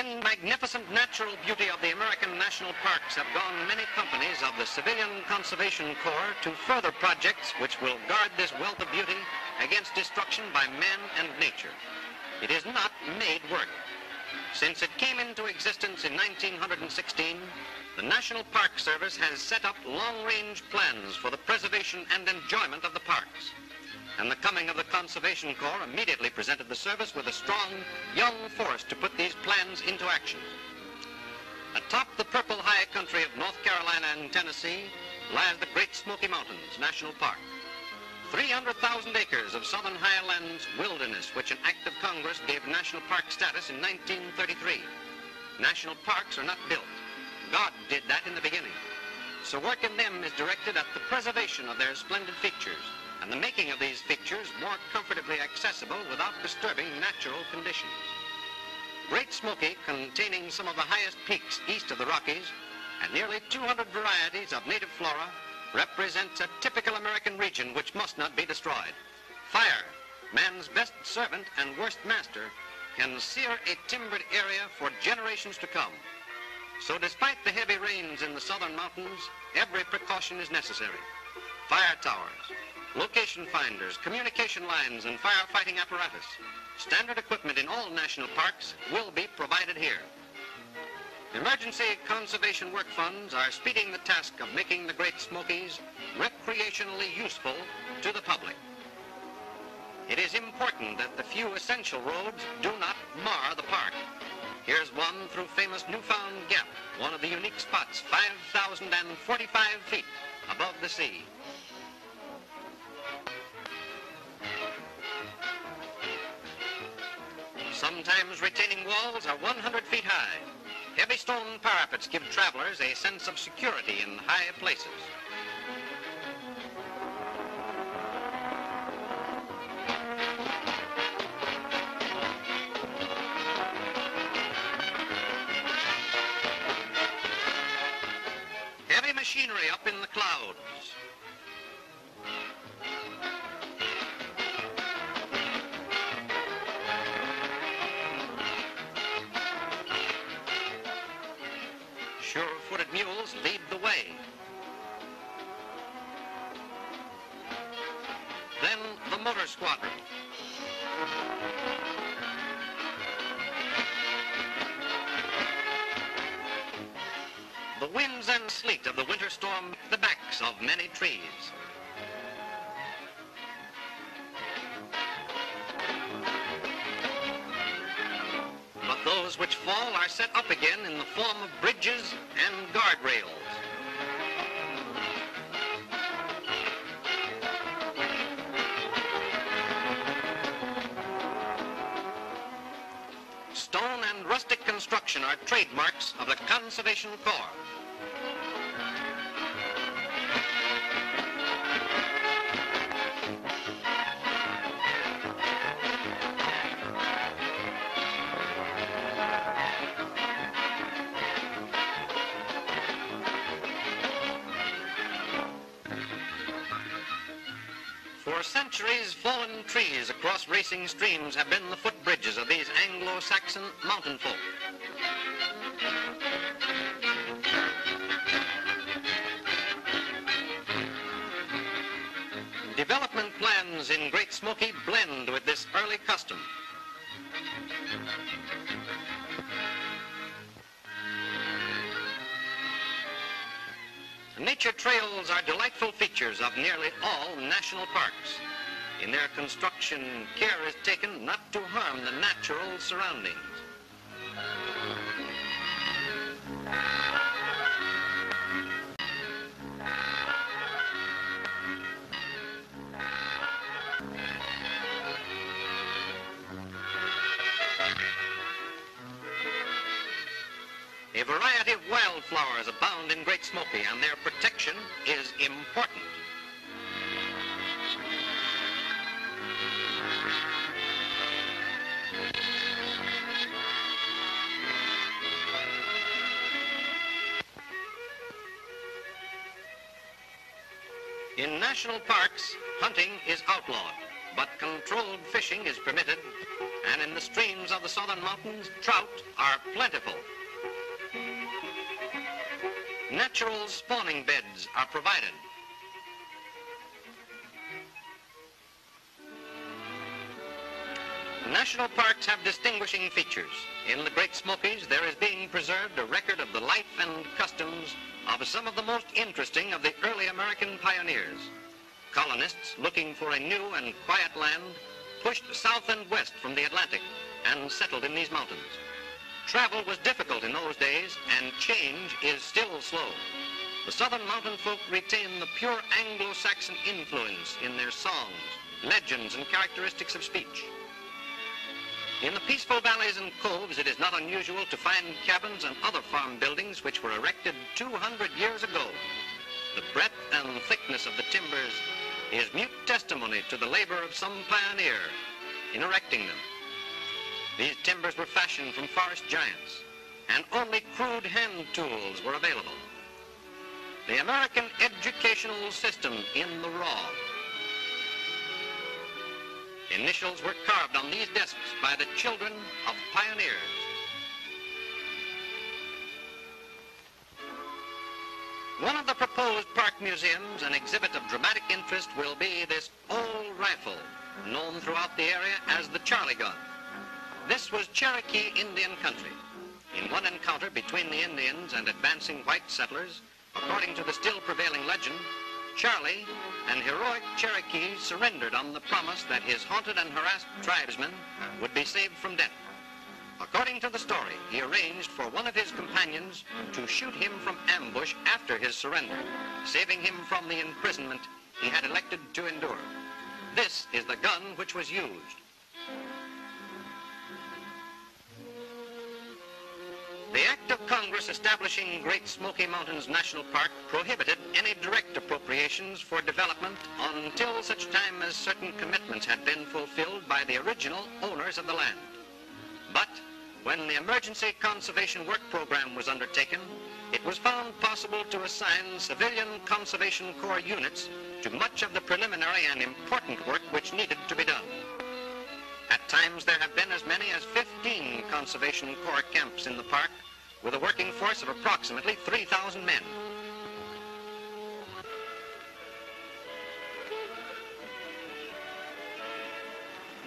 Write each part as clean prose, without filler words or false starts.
the magnificent natural beauty of the American national parks have gone many companies of the Civilian Conservation Corps to further projects which will guard this wealth of beauty against destruction by man and nature. It is not made work. Since it came into existence in 1916, the National Park Service has set up long-range plans for the preservation and enjoyment of the parks. And the coming of the Conservation Corps immediately presented the service with a strong, young force to put these plans into action. Atop the purple high country of North Carolina and Tennessee lies the Great Smoky Mountains National Park. 300,000 acres of southern highlands wilderness, which an act of Congress gave national park status in 1933. National parks are not built. God did that in the beginning. So work in them is directed at the preservation of their splendid features and the making of these features more comfortably accessible without disturbing natural conditions. Great Smoky, containing some of the highest peaks east of the Rockies and nearly 200 varieties of native flora, represents a typical American region which must not be destroyed. Fire, man's best servant and worst master, can sear a timbered area for generations to come. So despite the heavy rains in the southern mountains, every precaution is necessary. Fire towers, location finders, communication lines, and firefighting apparatus. Standard equipment in all national parks will be provided here. Emergency conservation work funds are speeding the task of making the Great Smokies recreationally useful to the public. It is important that the few essential roads do not mar the park. Here's one through famous Newfound Gap, one of the unique spots 5,045 feet above the sea. Sometimes retaining walls are 100 feet high. Heavy stone parapets give travelers a sense of security in high places. Heavy machinery up in the clouds. Sure-footed mules lead the way. Then the motor squadron. The winds and sleet of the winter storm hit the backs of many trees. But those which fall are set up again in the form of bridges and guardrails. Stone and rustic construction are trademarks of the Conservation Corps. For centuries, fallen trees across racing streams have been the footbridges of these Anglo-Saxon mountain folk. Development plans in Great Smoky blend with this early custom. Nature trails are delightful features of nearly all national parks. In their construction, care is taken not to harm the natural surroundings. A variety of wildflowers abound in Great Smoky, and their protection is important. In national parks, hunting is outlawed. but controlled fishing is permitted, and in the streams of the southern mountains, trout are plentiful. Natural spawning beds are provided. National parks have distinguishing features. In the Great Smokies, there is being preserved a record of the life and customs of some of the most interesting of the early American pioneers. Colonists looking for a new and quiet land pushed south and west from the Atlantic and settled in these mountains. Travel was difficult in those days, and change is still slow. The southern mountain folk retain the pure Anglo-Saxon influence in their songs, legends, and characteristics of speech. In the peaceful valleys and coves, it is not unusual to find cabins and other farm buildings which were erected 200 years ago. The breadth and thickness of the timbers is mute testimony to the labor of some pioneer in erecting them. These timbers were fashioned from forest giants, and only crude hand tools were available. The American educational system in the raw. Initials were carved on these desks by the children of pioneers. One of the proposed park museums, an exhibit of dramatic interest, will be this old rifle, known throughout the area as the Charlie gun. This was Cherokee Indian country. In one encounter between the Indians and advancing white settlers, according to the still prevailing legend, Charlie, an heroic Cherokee, surrendered on the promise that his haunted and harassed tribesmen would be saved from death. According to the story, he arranged for one of his companions to shoot him from ambush after his surrender, saving him from the imprisonment he had elected to endure. This is the gun which was used. The Act of Congress establishing Great Smoky Mountains National Park prohibited any direct appropriations for development until such time as certain commitments had been fulfilled by the original owners of the land. But when the Emergency Conservation Work Program was undertaken, it was found possible to assign Civilian Conservation Corps units to much of the preliminary and important work which needed to be done. At times, there have been as many as 15 Conservation Corps camps in the park, with a working force of approximately 3,000 men.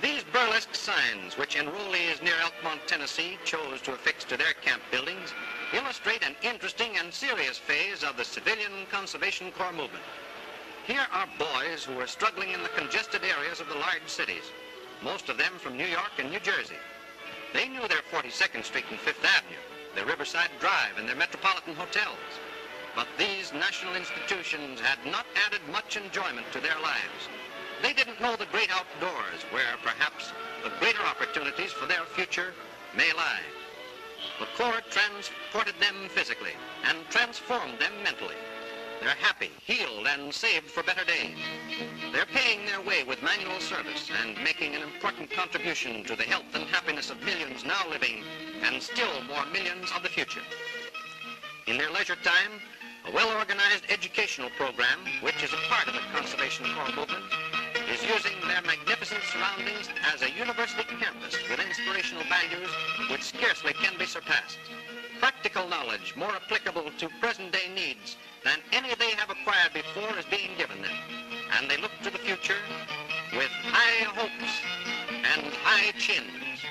These burlesque signs, which enrollees near Elkmont, Tennessee, chose to affix to their camp buildings, illustrate an interesting and serious phase of the Civilian Conservation Corps movement. Here are boys who are struggling in the congested areas of the large cities, most of them from New York and New Jersey. They knew their 42nd Street and Fifth Avenue, their Riverside Drive, and their metropolitan hotels. But these national institutions had not added much enjoyment to their lives. They didn't know the great outdoors, where perhaps the greater opportunities for their future may lie. The Corps transported them physically and transformed them mentally. They're happy, healed, and saved for better days. They're paying their way with manual service and making an important contribution to the health and happiness of millions now living and still more millions of the future. In their leisure time, a well-organized educational program, which is a part of the Conservation Corps movement, is using their magnificent surroundings as a university campus with inspirational values which scarcely can be surpassed. Practical knowledge more applicable to present-day needs than any they have acquired before is being given them. And they look to the future with high hopes and high chins.